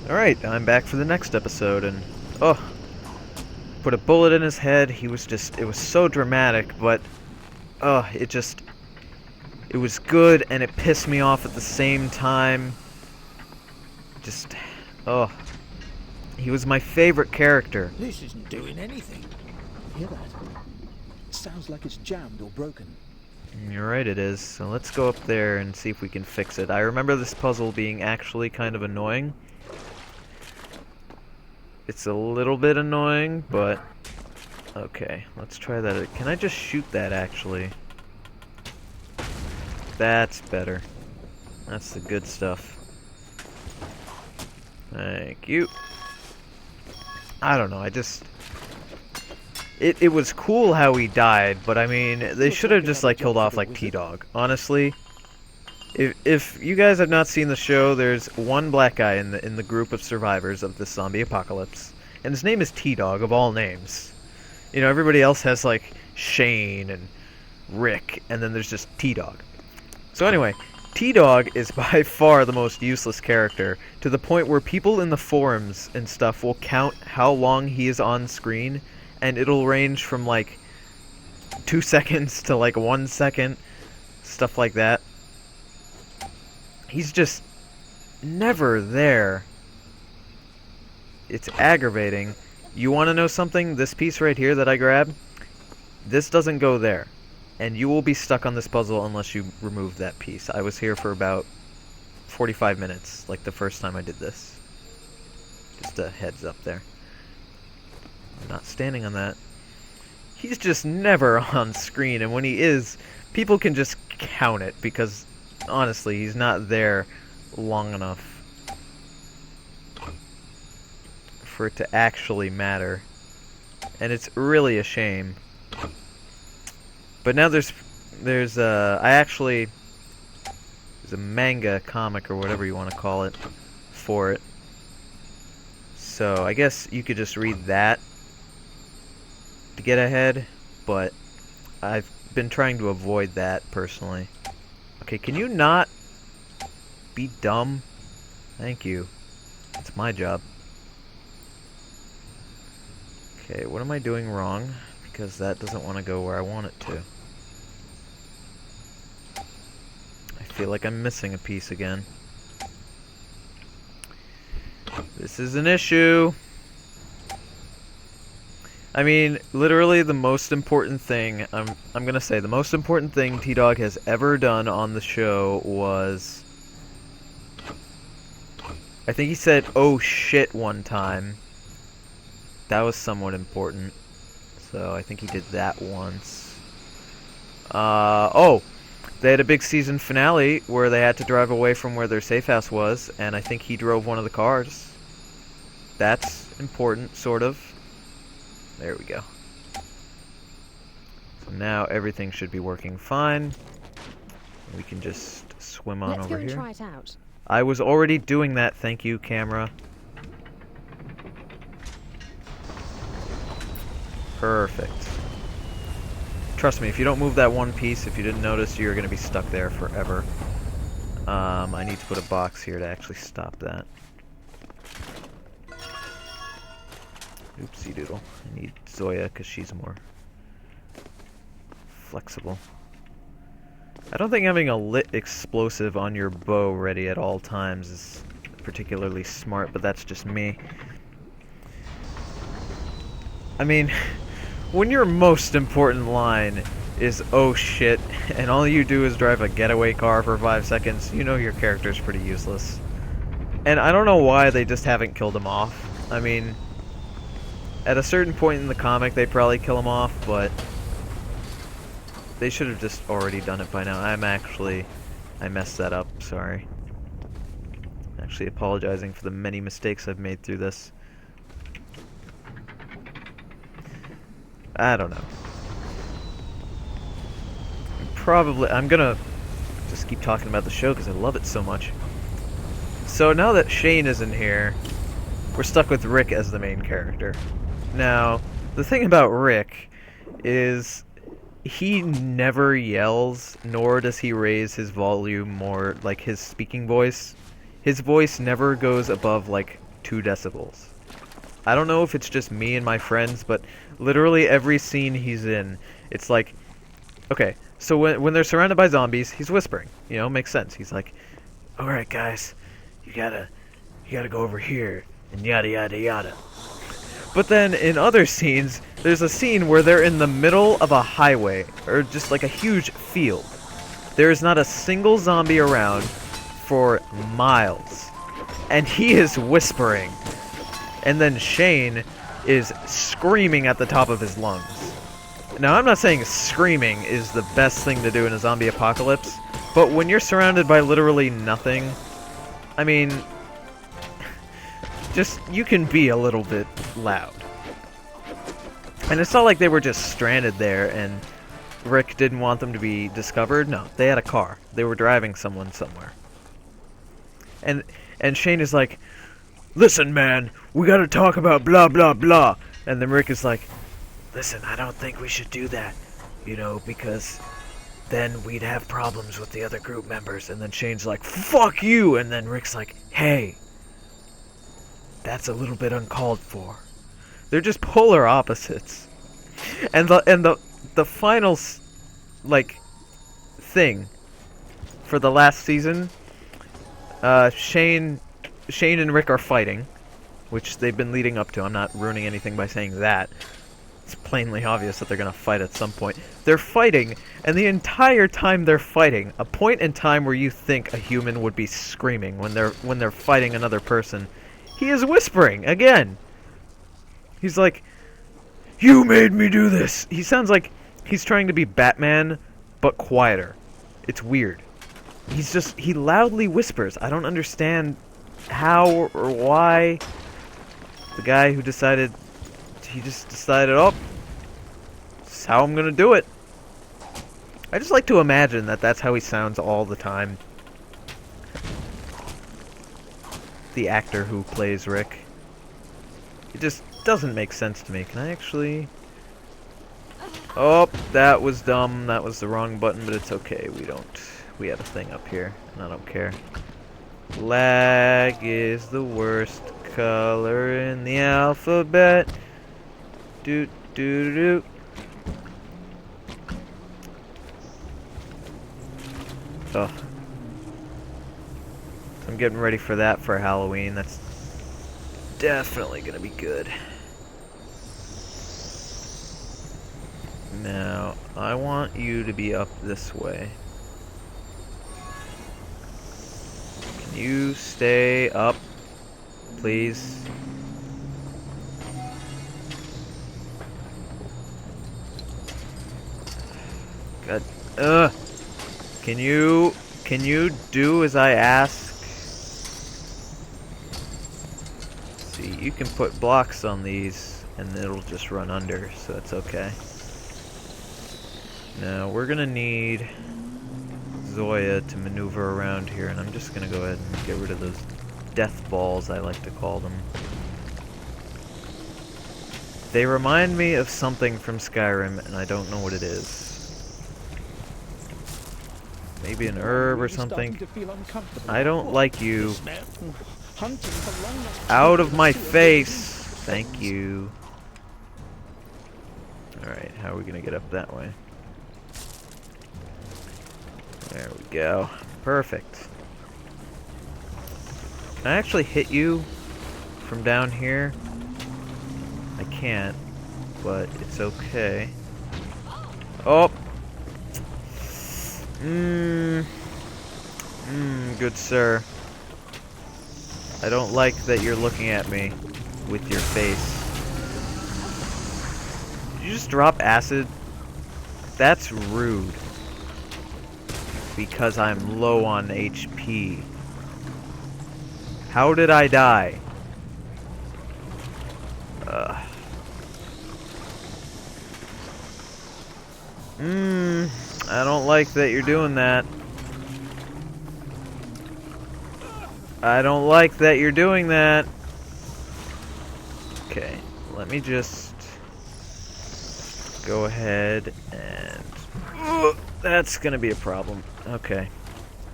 Alright, I'm back for the next episode, and oh, put a bullet in his head. He was just, it was so dramatic, but oh, it was good and it pissed me off at the same time. Just, oh, he was my favorite character. This isn't doing anything. Hear that? It sounds like it's jammed or broken. You're right, it is. So let's go up there and see if we can fix it. I remember this puzzle being actually kind of annoying. It's a little bit annoying, but okay, let's try that. Can I just shoot that, actually? That's better. That's the good stuff. Thank you. I don't know, It was cool how he died, but I mean, they should have just, like, killed off, like, T-Dog. Honestly, if you guys have not seen the show, there's one black guy in the group of survivors of this zombie apocalypse, and his name is T-Dog, of all names. You know, everybody else has, like, Shane and Rick, and then there's just T-Dog. So anyway, T-Dog is by far the most useless character, to the point where people in the forums and stuff will count how long he is on screen, and it'll range from, like, 2 seconds to, like, 1 second, stuff like that. He's just never there. It's aggravating. You want to know something? This piece right here that I grabbed, this doesn't go there. And you will be stuck on this puzzle unless you remove that piece. I was here for about 45 minutes, like the first time I did this. Just a heads up there. I'm not standing on that. He's just never on screen, and when he is, people can just count it, because honestly, he's not there long enough for it to actually matter. And it's really a shame. But now there's a manga comic or whatever you want to call it for it. So I guess you could just read that to get ahead, but I've been trying to avoid that personally. Okay, can you not be dumb? Thank you. It's my job. Okay, what am I doing wrong? Because that doesn't want to go where I want it to. I feel like I'm missing a piece again. This is an issue. I mean, literally the most important thing, I'm gonna say, the most important thing T-Dog has ever done on the show was, I think he said, "oh shit," one time. That was somewhat important. So I think he did that once. Oh! They had a big season finale where they had to drive away from where their safe house was, and I think he drove one of the cars. That's important, sort of. There we go. So now everything should be working fine. We can just swim on over here. Let's go and try it out. I was already doing that, thank you, camera. Perfect. Trust me, if you don't move that one piece, if you didn't notice, you're going to be stuck there forever. I need to put a box here to actually stop that. Oopsie doodle. I need Zoya because she's more flexible. I don't think having a lit explosive on your bow ready at all times is particularly smart, but that's just me. I mean, when your most important line is "oh shit," and all you do is drive a getaway car for 5 seconds, you know your character's pretty useless. And I don't know why they just haven't killed him off. I mean, at a certain point in the comic they probably kill him off, but they should have just already done it by now. I messed that up, sorry. Actually apologizing for the many mistakes I've made through this. I don't know. I'm gonna just keep talking about the show because I love it so much. So now that Shane isn't here, we're stuck with Rick as the main character. Now, the thing about Rick is he never yells, nor does he raise his volume more, like his speaking voice. His voice never goes above like 2 decibels. I don't know if it's just me and my friends, but literally every scene he's in, it's like, okay, so when they're surrounded by zombies, he's whispering. You know, makes sense. He's like, "Alright guys, you gotta go over here," and yada yada yada. But then in other scenes, there's a scene where they're in the middle of a highway, or just like a huge field. There is not a single zombie around for miles. And he is whispering. And then Shane is screaming at the top of his lungs. Now, I'm not saying screaming is the best thing to do in a zombie apocalypse, but when you're surrounded by literally nothing, I mean, just, you can be a little bit loud. And it's not like they were just stranded there and Rick didn't want them to be discovered. No, they had a car. They were driving someone somewhere. And Shane is like, "Listen, man, we gotta talk about blah, blah, blah." And then Rick is like, "Listen, I don't think we should do that, you know, because then we'd have problems with the other group members." And then Shane's like, "Fuck you!" And then Rick's like, "Hey, that's a little bit uncalled for." They're just polar opposites. And the final, like, thing for the last season, Shane and Rick are fighting, which they've been leading up to. I'm not ruining anything by saying that. It's plainly obvious that they're gonna fight at some point. They're fighting, and the entire time they're fighting, a point in time where you think a human would be screaming when they're fighting another person, he is whispering again. He's like, "You made me do this." He sounds like he's trying to be Batman, but quieter. It's weird. He loudly whispers. I don't understand how or why. The guy who decided, he just decided, "Oh, this is how I'm gonna do it." I just like to imagine that that's how he sounds all the time. The actor who plays Rick. It just doesn't make sense to me. Can I actually... Oh, that was dumb. That was the wrong button, but it's okay. We have a thing up here, and I don't care. Lag is the worst color in the alphabet. Doot doot doot. Oh. I'm getting ready for that for Halloween. That's definitely gonna be good. Now, I want you to be up this way. Can you stay up, please? God, Can you do as I ask? See, you can put blocks on these, and it'll just run under, so that's okay. Now, we're gonna need Zoya to maneuver around here, and I'm just gonna go ahead and get rid of those death balls, I like to call them. They remind me of something from Skyrim, and I don't know what it is. Maybe an herb or something. I don't like you. Out of my face! Thank you. Alright, how are we gonna get up that way? There we go. Perfect. Can I actually hit you from down here? I can't, but it's okay. Oh! Good sir. I don't like that you're looking at me with your face. Did you just drop acid? That's rude. Because I'm low on HP. How did I die? I don't like that you're doing that. I don't like that you're doing that. Okay, let me just go ahead and... that's gonna be a problem. Okay.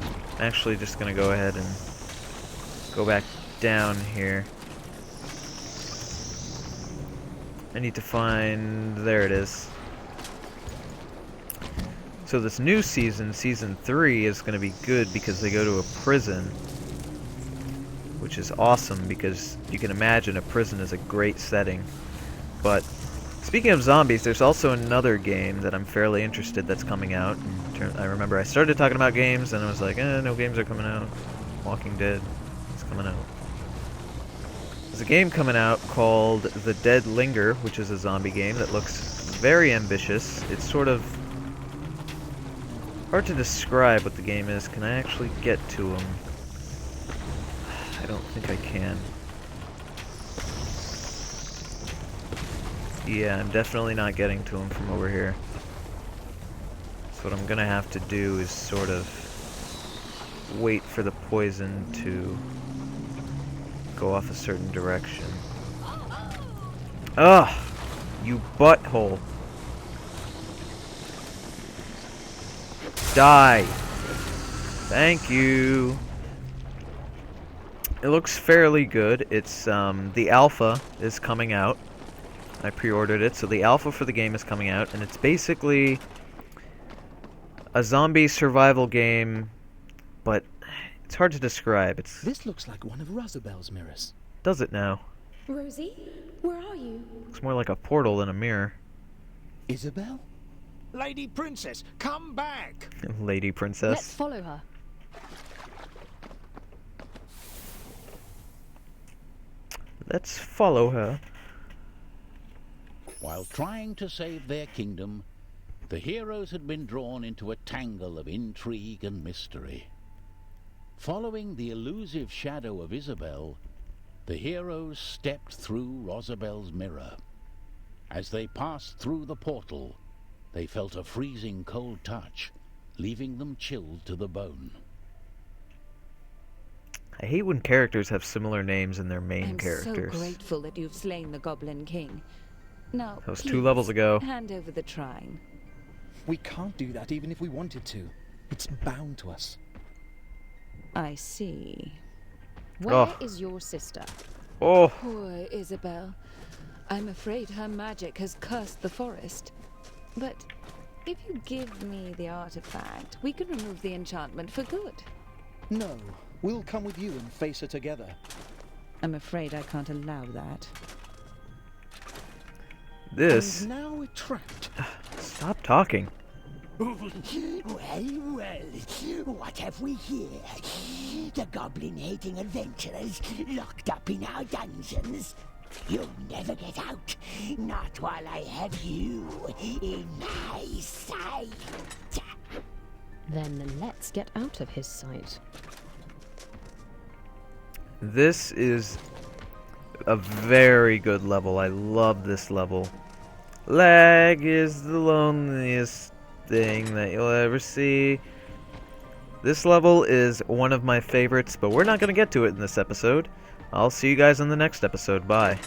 I'm actually just gonna go ahead and go back down here. I need to find... There it is. So this new season, Season 3, is going to be good because they go to a prison. Which is awesome because you can imagine a prison is a great setting. But speaking of zombies, there's also another game that I'm fairly interested that's coming out. I remember I started talking about games and I was like, no games are coming out. Walking Dead is coming out. There's a game coming out called The Dead Linger, which is a zombie game that looks very ambitious. It's sort of hard to describe what the game is. Can I actually get to them? I don't think I can. Yeah, I'm definitely not getting to him from over here. So what I'm gonna have to do is sort of wait for the poison to go off a certain direction. Ugh! You butthole. Die! Thank you! It looks fairly good. It's, the alpha is coming out. I pre-ordered it, so the alpha for the game is coming out, and it's basically a zombie survival game, but it's hard to describe. This looks like one of Rosabel's mirrors. Does it now? Rosie, where are you? Looks more like a portal than a mirror. Isabel? Lady Princess, come back! Lady Princess. Let's follow her. Let's follow her. While trying to save their kingdom, the heroes had been drawn into a tangle of intrigue and mystery. Following the elusive shadow of Isabel, the heroes stepped through Rosabel's mirror. As they passed through the portal, they felt a freezing cold touch, leaving them chilled to the bone. I hate when characters have similar names in their main characters. I'm so grateful that you've slain the Goblin King. Now, That was please, 2 levels ago. hand over the Trine. We can't do that even if we wanted to. It's bound to us. I see. Where is your sister? Oh, Poor Isabel. I'm afraid her magic has cursed the forest. But if you give me the artifact, we can remove the enchantment for good. No, we'll come with you and face her together. I'm afraid I can't allow that. this. And now we're trapped. Stop talking. Well, what have we here? The goblin-hating adventurers locked up in our dungeons. You'll never get out, not while I have you in my sight. Then let's get out of his sight. This is a very good level. I love this level. Lag is the loneliest thing that you'll ever see. This level is one of my favorites, but we're not going to get to it in this episode. I'll see you guys in the next episode. Bye.